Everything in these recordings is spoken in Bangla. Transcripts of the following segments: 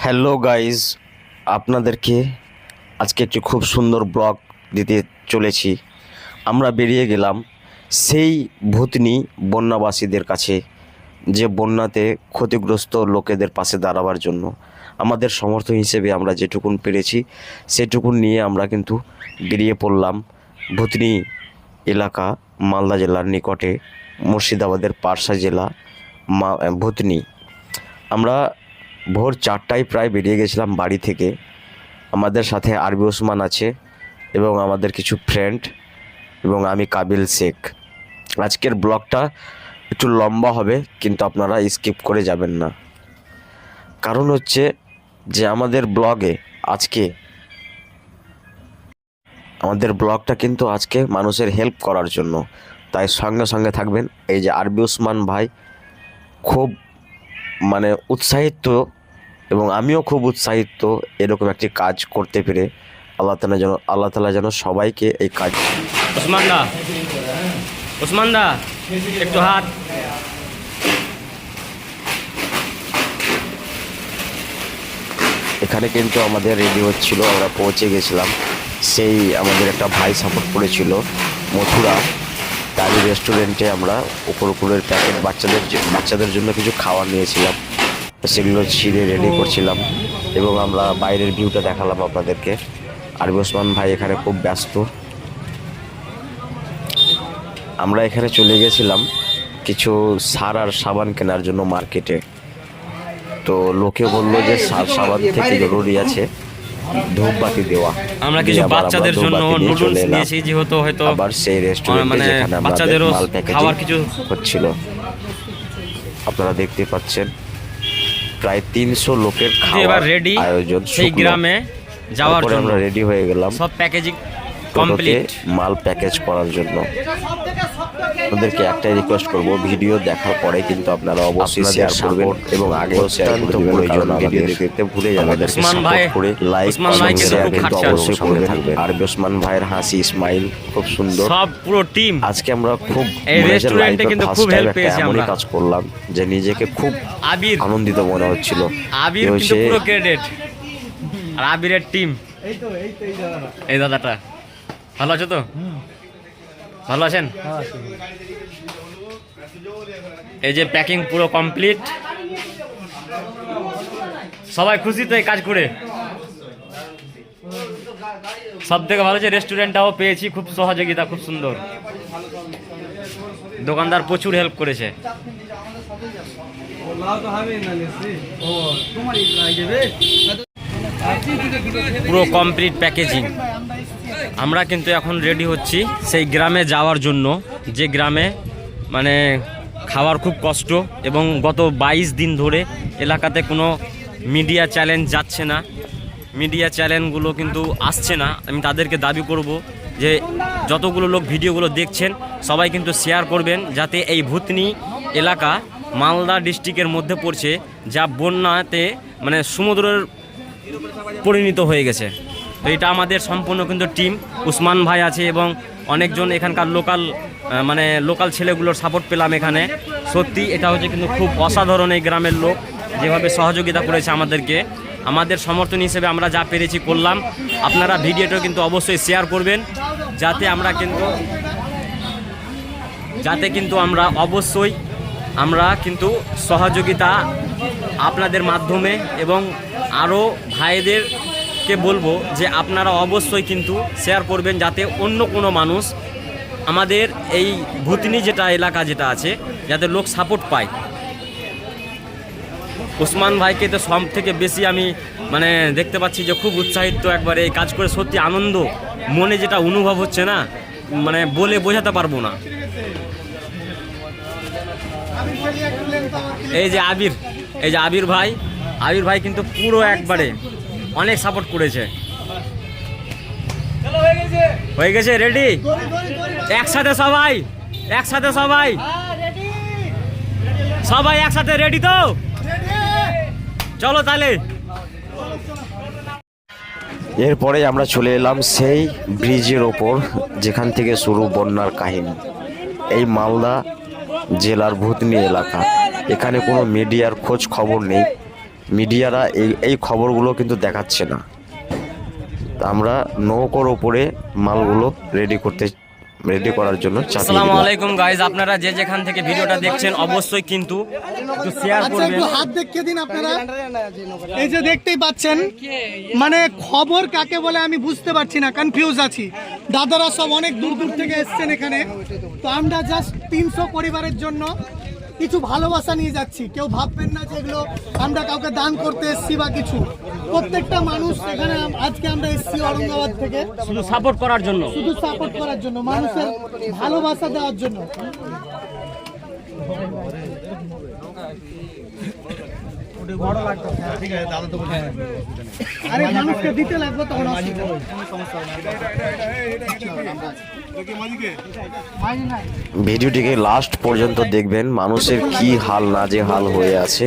হ্যালো গাইজ, আপনাদেরকে আজকে একটি খুব সুন্দর ব্লগ দিতে চলেছি। আমরা বেরিয়ে গেলাম সেই ভূতনি বন্যাবাসীদের কাছে, যে বন্যাতে ক্ষতিগ্রস্ত লোকেদের পাশে দাঁড়াবার জন্য আমাদের সমর্থন হিসেবে আমরা যেটুকুন পেরেছি সেটুকুন নিয়ে আমরা কিন্তু বেরিয়ে পড়লাম ভূতনি এলাকা, মালদা জেলার নিকটে, মুর্শিদাবাদের পারসা জেলা ভূতনি। আমরা ভোর 4টায় প্রায় বেরিয়ে গেছিলাম বাড়ি থেকে। আমাদের সাথে আরবি ওসমান আছে এবং আমাদের কিছু ফ্রেন্ড এবং আমি কাবিল শেখ। আজকের ব্লগটা একটু লম্বা হবে, কিন্তু আপনারা স্কিপ করে যাবেন না। কারণ হচ্ছে যে আমাদের ব্লগটা কিন্তু আজকে মানুষের হেল্প করার জন্য, তাই সঙ্গে সঙ্গে থাকবেন। এই যে আরবি ওসমান ভাই খুব উৎসাহিত এবং আমিও খুব উৎসাহিত এরকম একটি কাজ করতে পেরে। আল্লাহ তাআলা যেন সবাইকে এই কাজ। ওসমান দা একটু হাত। এখানে কিন্তু আমাদের রেডি হচ্ছিল, আমরা পৌঁছে গেছিলাম। সেই আমাদের একটা ভাই সাপোর্ট করেছিল মথুরা, তারই রেস্টুরেন্টে আমরা উপরের প্যাকেট বাচ্চাদের জন্য কিছু খাবার নিয়েছিলাম, সেগুলো ছিঁড়ে রেডি করছিলাম এবং আমরা বাইরের ভিউটা দেখালাম আপনাদেরকে। আরবি ওসমান ভাই এখানে খুব ব্যস্ত। আমরা এখানে চলে গেছিলাম কিছু সার আর সাবান কেনার জন্য মার্কেটে। তো লোকে বললো যে সার সাবান থেকে জরুরি আছে ধূপবাতি দেওয়া। আমরা কিছু বাচ্চাদের জন্য নুডলস নিয়েছি, যেহেতু হয়তো আবার সেই রেস্টুরেন্টে যেখানে আমাদের মাল প্যাকেজিং হচ্ছিল, আপনারা দেখতে পাচ্ছেন প্রায় 300 লোকের খাওয়ার আয়োজন। সেই গ্রামে যাওয়ার জন্য আমরা রেডি হয়ে গেলাম, সব প্যাকেজিং কমপ্লিট, মাল প্যাকেজ করার জন্য। আপনাদেরকে একটাই রিকোয়েস্ট করব, ভিডিও দেখার পরে কিন্তু আপনারা অবশ্যই শেয়ার করবেন এবং আগেও শেয়ার করে দিবেন, কারণ ভিডিও দেখতে ভুলে যাবেন। ওসমান ভাই লাইক শেয়ার কিন্তু অবশ্যই করে থাকবেন। আর ওসমান ভাইয়ের হাসি স্মাইল খুব সুন্দর। সব পুরো টিম আজকে আমরা খুব এই রেস্টুরেন্টে কিন্তু খুব হেল্প পেয়েছি। আমরা কাজ করলাম যে নিজেকে খুব আনন্দিত মনে হচ্ছিল। আবির কিন্তু পুরো ক্রেডিট, আর আবিরের টিম। এই দাদাটা ভালো আছো তো? ভালো আছেন? এই যে প্যাকিং পুরো কমপ্লিট, সবাই খুশি তো এই কাজ করে। সব থেকে ভালো যে রেস্টুরেন্টটাও পেয়েছি, খুব সহযোগিতা, খুব সুন্দর। দোকানদার প্রচুর হেল্প করেছে। পুরো কমপ্লিট প্যাকেজিং। আমরা কিন্তু এখন রেডি হচ্ছি সেই গ্রামে যাওয়ার জন্য, যে গ্রামে খাওয়ার খুব কষ্ট এবং গত 22 দিন ধরে এলাকাতে কোনো মিডিয়া চ্যানেল যাচ্ছে না, মিডিয়া চ্যানেলগুলো কিন্তু আসছে না। আমি তাদেরকে দাবি করব যে যতগুলো লোক ভিডিওগুলো দেখছেন সবাই কিন্তু শেয়ার করবেন, যাতে এই ভূতনি এলাকা মালদা ডিস্ট্রিক্টের মধ্যে পড়ছে, যা বন্যাতে সমুদ্রের পরিণত হয়ে গেছে। তো এটা আমাদের সম্পূর্ণ কিন্তু টিম, উসমান ভাই আছে এবং অনেকজন এখানকার লোকাল ছেলেগুলোর সাপোর্ট পেলাম এখানে। সত্যি এটা হচ্ছে কিন্তু খুব অসাধারণ, এই গ্রামের লোক যেভাবে সহযোগিতা করেছে আমাদেরকে। আমাদের সমর্থন হিসেবে আমরা যা পেরেছি করলাম। আপনারা ভিডিওটা কিন্তু অবশ্যই শেয়ার করবেন, যাতে আমরা কিন্তু সহযোগিতা আপনাদের মাধ্যমে, এবং আরও ভাইদেরকে বলবো যে আপনারা অবশ্যই কিন্তু শেয়ার করবেন, যাতে অন্য কোনো মানুষ আমাদের এই ভূতনি এলাকা যেটা আছে, যাতে লোক সাপোর্ট পায়। ওসমান ভাইকে তো সব থেকে বেশি আমি দেখতে পাচ্ছি যে খুব উৎসাহিত একবারে এই কাজ করে। সত্যি আনন্দ মনে যেটা অনুভব হচ্ছে না, বলে বোঝাতে পারবো না। এই যে আবির ভাই কিন্তু পুরো একবারে অনেক সাপোর্ট করেছে। হয়ে গেছে রেডি, একসাথে সবাই একসাথে সবাই সবাই একসাথে রেডি তো? চলো তাহলে। এরপরে আমরা চলে এলাম সেই ব্রিজের ওপর যেখান থেকে শুরু বন্যার কাহিনী। এই মালদা জেলার ভূতনি এলাকা, এখানে কোনো মিডিয়ার খোঁজ খবর নেই, মিডিয়ারা এই খবরগুলো কিন্তু দেখাচ্ছে না। তা আমরা নৌকোর ওপরে মালগুলো রেডি করার জন্য চাপিয়ে আসসালামু দিলাম। আলাইকুম গাইজ, আপনারা যে যেখান থেকে ভিডিওটা দেখছেন অবশ্যই কিন্তু একটু শেয়ার করবেন। একটু হাত দেখিয়ে দিন আপনারা। এই যে দেখতেই পাচ্ছেন, মানে খবর কাকে বলে আমি বুঝতে পারছি না, কনফিউজ আছি। দাদারা সব অনেক দূর দূর থেকে এসছেন এখানে, তো আমরা জাস্ট 300 পরিবারের জন্য কিছু ভালোবাসা নিয়ে যাচ্ছি। কেউ ভাববেন না যে এগুলো আমরা কাউকে দান করতে এসছি বা কিছু। প্রত্যেকটা মানুষ এখানে আজকে আমরা এসছি ঔরঙ্গাবাদ থেকে শুধু সাপোর্ট করার জন্য, শুধু সাপোর্ট করার জন্য, মানুষের ভালোবাসা দেওয়ার জন্য। আরে মানুষকে দিতে লাগবে তখন ভিডিওটিকে লাস্ট পর্যন্ত দেখবেন, মানুষের কি হাল না যে হাল হয়ে আছে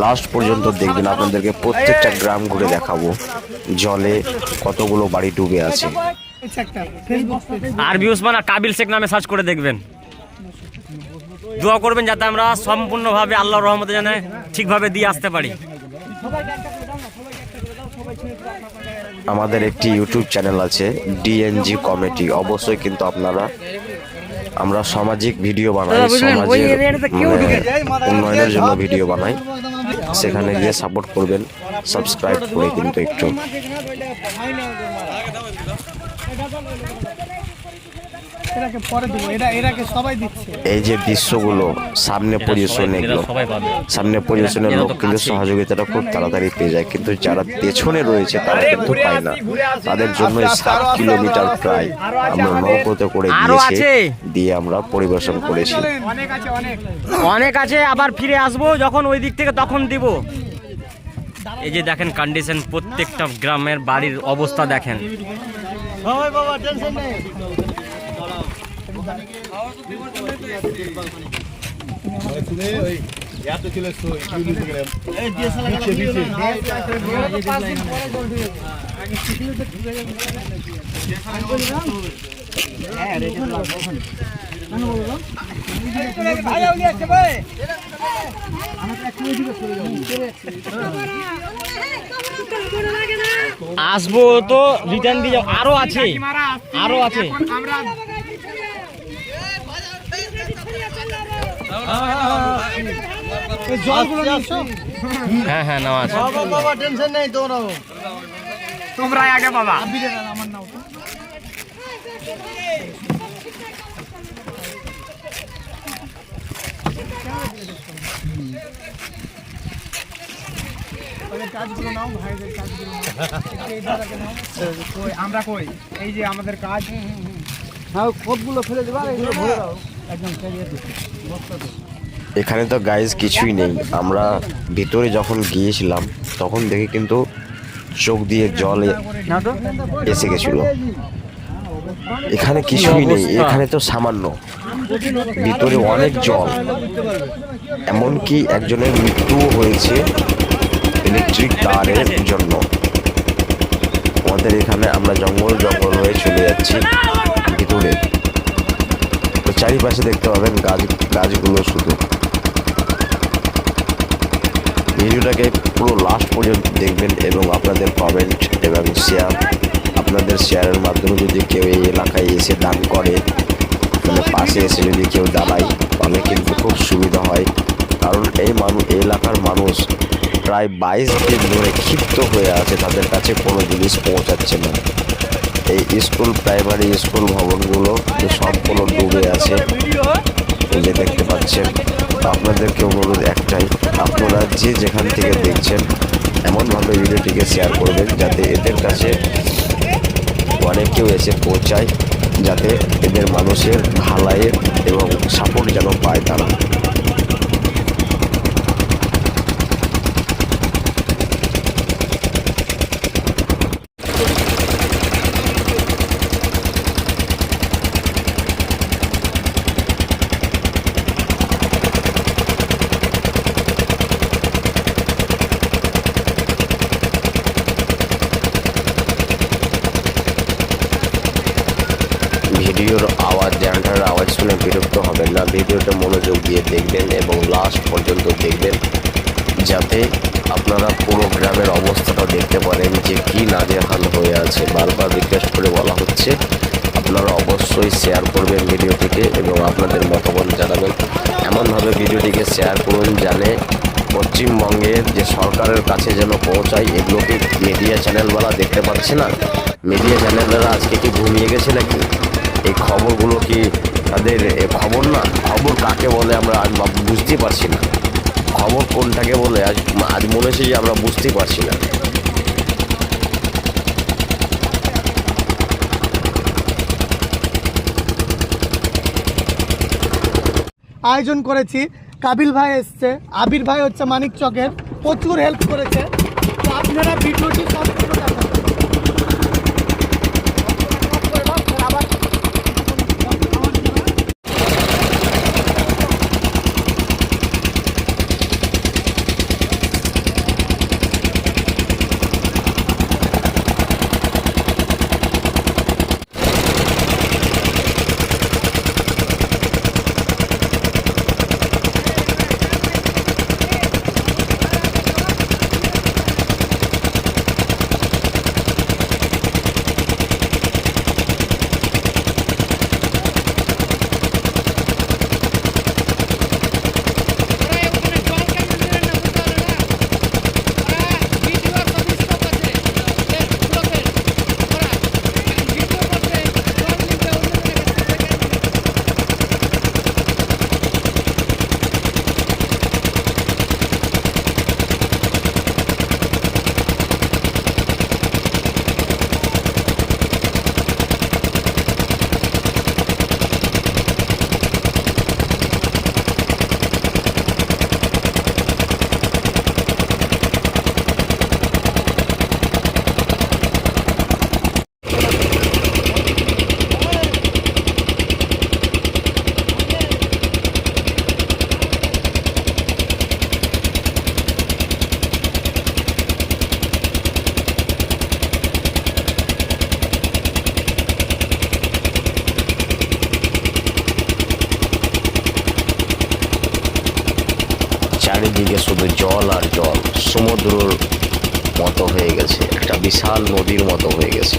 লাস্ট পর্যন্ত দেখবেন। আপনাদেরকে প্রত্যেকটা গ্রাম ঘুরে দেখাবো জলে কতগুলো বাড়ি ডুবে আছে। আরবি উসমান আর কাবিল শেখ নামে সার্চ করে দেখবেন। দোয়া করবেন যাতে আমরা সম্পূর্ণভাবে আল্লাহর রহমতে জানে ঠিকভাবে দিয়ে আসতে পারি। আমাদের একটি ইউটিউব চ্যানেল আছে ডিএনজি কমেডি, অবশ্যই কিন্তু আমরা সামাজিক ভিডিও বানাই, সমাজের উন্নয়নের জন্য ভিডিও বানাই, সেখানে গিয়ে সাপোর্ট করবেন সাবস্ক্রাইব করে কিন্তু একটু। এই যে দৃশ্যগুলো সামনে পজিশন, এগুলো সামনে পজিশনের লোক কিন্তু সহযোগিতাটা খুব তাড়াতাড়ি পেয়ে যায়, কিন্তু যারা পেছনে রয়েছে তারা কিন্তু পায় না। তাদের জন্য 7 কিলোমিটার প্রায় আমরা নৌকোতে করে দিয়ে আমরা পরিবেশন করেছি। অনেক আছে, আবার ফিরে আসবো যখন ওই দিক থেকে তখন দিব। এই যে দেখেন কন্ডিশন, প্রত্যেকটা গ্রামের বাড়ির অবস্থা দেখেন। আসবো তো রিটার্ন দিয়ে যাও, আরো আছে। হ্যাঁ নাও আছে। টেনশন নেই তোমরা আগে বাবা। আমরা কই এই যে আমাদের কাজ, খোপগুলো ফেলে দেবা, এগুলো ভরে দাও একদম। এখানে তো গাইজ কিছুই নেই। আমরা ভিতরে যখন গিয়েছিলাম তখন দেখি কিন্তু চোখ দিয়ে জল এসে গেছিল। এখানে কিছুই নেই, এখানে তো সামান্য, ভিতরে অনেক জল, এমনকি একজনের মৃত্যুও হয়েছে ইলেকট্রিক তারের জন্য। আমাদের এখানে আমরা জঙ্গল হয়ে চলে যাচ্ছি ভিতরে, তো চারিপাশে দেখতে পাবেন গাছগুলো শুধু। ভিডিওটাকে পুরো লাস্ট পর্যন্ত দেখবেন এবং আপনাদের কমেন্ট এবং শেয়ার, আপনাদের শেয়ারের মাধ্যমে যদি কেউ এই এলাকায় এসে দান করে, মানে পাশে এসে যদি কেউ দাঁড়ায়, তাহলে কিন্তু খুব সুবিধা হয়। কারণ এই এলাকার মানুষ প্রায় 22 দিন ধরে ক্ষিপ্ত হয়ে আছে, তাদের কাছে কোনো জিনিস পৌঁছাচ্ছে না। এই স্কুল, প্রাইমারি স্কুল ভবনগুলো সম্পূর্ণ ডুবে আছে, এই যে দেখতে পাচ্ছেন। আপনাদেরকে অনুরোধ একটাই, আপনারা যে যেখান থেকে দেখছেন এমনভাবে ভিডিওটিকে শেয়ার করবেন যাতে এদের কাছে অনেক কেউ এসে পৌঁছায়, যাতে এদের মানুষের ভালাইয়ের এবং সাপোর্ট যেন পায় তারা। ভিডিওর আওয়াজ, জেনারেটরের আওয়াজ শুনে বিরক্ত হবেন না। ভিডিওটা মনোযোগ দিয়ে দেখবেন এবং লাস্ট পর্যন্ত দেখবেন, যাতে আপনারা পুরো গ্রামের অবস্থাটা দেখতে পারেন যে কী নাজেহাল হয়ে আছে। বারবার রিকোয়েস্ট করে বলা হচ্ছে আপনারা অবশ্যই শেয়ার করবেন ভিডিওটিকে এবং আপনাদের মতামত জানাবেন। এমনভাবে ভিডিওটিকে শেয়ার করুন জানে পশ্চিমবঙ্গের যে সরকারের কাছে যেন পৌঁছায়। এগুলোকে মিডিয়া চ্যানেলওয়ালা দেখতে পাচ্ছে না? মিডিয়া চ্যানেলরা আজকে কি ঘুমিয়ে গেছে নাকি? এই খবরগুলো কি তাদের খবর না? খবর কাকে বলে আমরা আজ বুঝতেই পারছি না। খবর কোনটাকে বলে আজ মনে হচ্ছে যে আমরা বুঝতেই পারছি না। আয়োজন করেছি, কাবিল ভাই এসছে, আবির ভাই হচ্ছে মানিক চকের, প্রচুর হেল্প করেছে। তো আপনারা ভিডিওটি সম্পূর্ণ দেখাবেন। চারিদিকে শুধু জল আর জল, সমুদ্রর মতো হয়ে গেছে, একটা বিশাল নদীর মতো হয়ে গেছে।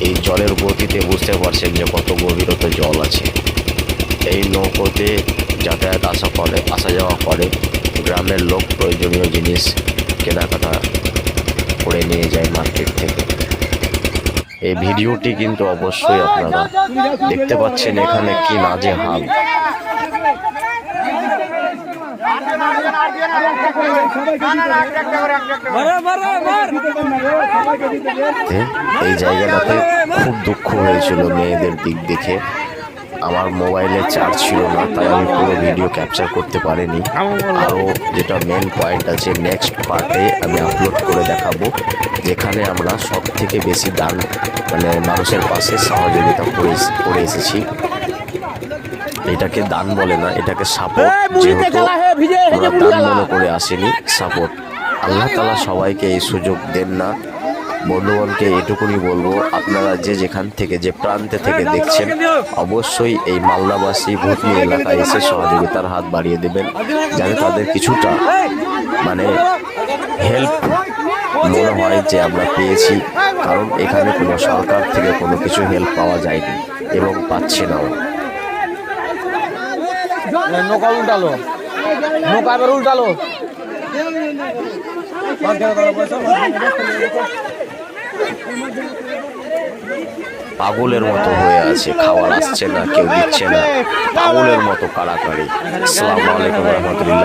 এই জলের গতিতে বুঝতে পারছেন যে কত গভীরতা জল আছে। এই নৌকোতে যাতায়াত আসা যাওয়া করে গ্রামের লোক, প্রয়োজনীয় জিনিস কেনাকাটা করে নিয়ে যায় মার্কেট থেকে। এই ভিডিওটি কিন্তু অবশ্যই আপনারা দেখতে পাচ্ছেন এখানে কি নাজেহাল। এই জায়গাটাতে খুব দুঃখ হয়েছিল মেয়েদের দিক দেখে। আমার মোবাইলে চার্জ ছিল না, তাই আমি পুরো ভিডিও ক্যাপচার করতে পারিনি। আরও যেটা মেন পয়েন্ট আছে, নেক্সট পার্টে আমি আপলোড করে দেখাবো, যেখানে আমরা সব থেকে বেশি দান মানুষের পাশে সহযোগিতা করে এসেছি। এটাকে দান বলে না, এটাকে সাপোর্ট। যেহেতু আমরা দান মনে করে আসিনি, সাপোর্ট। আল্লাহ তাআলা সবাইকে এই সুযোগ দেন না। বন্ধুগণকে এটুকুনি বলবো, আপনারা যে যেখান থেকে, যে প্রান্তে থেকে দেখছেন, অবশ্যই এই মালদাবাসী ভূতনি এলাকায় এসে সহযোগিতার হাত বাড়িয়ে দেবেন, যাতে তাদের কিছুটা হেল্প মনে হয় যে আমরা পেয়েছি। কারণ এখানে কোনো সরকার থেকে কোনো কিছু হেল্প পাওয়া যায়নি এবং পাচ্ছে নাও। নৌকা উল্টালো, নৌকা এবার উল্টালো। পাগলের মতো হয়ে আছে, খাবার আসছে না, কেউ দিচ্ছে না, পাগলের মতো কাড়াকাড়ি। আসসালামু আলাইকুম রহমতুল্লাহ।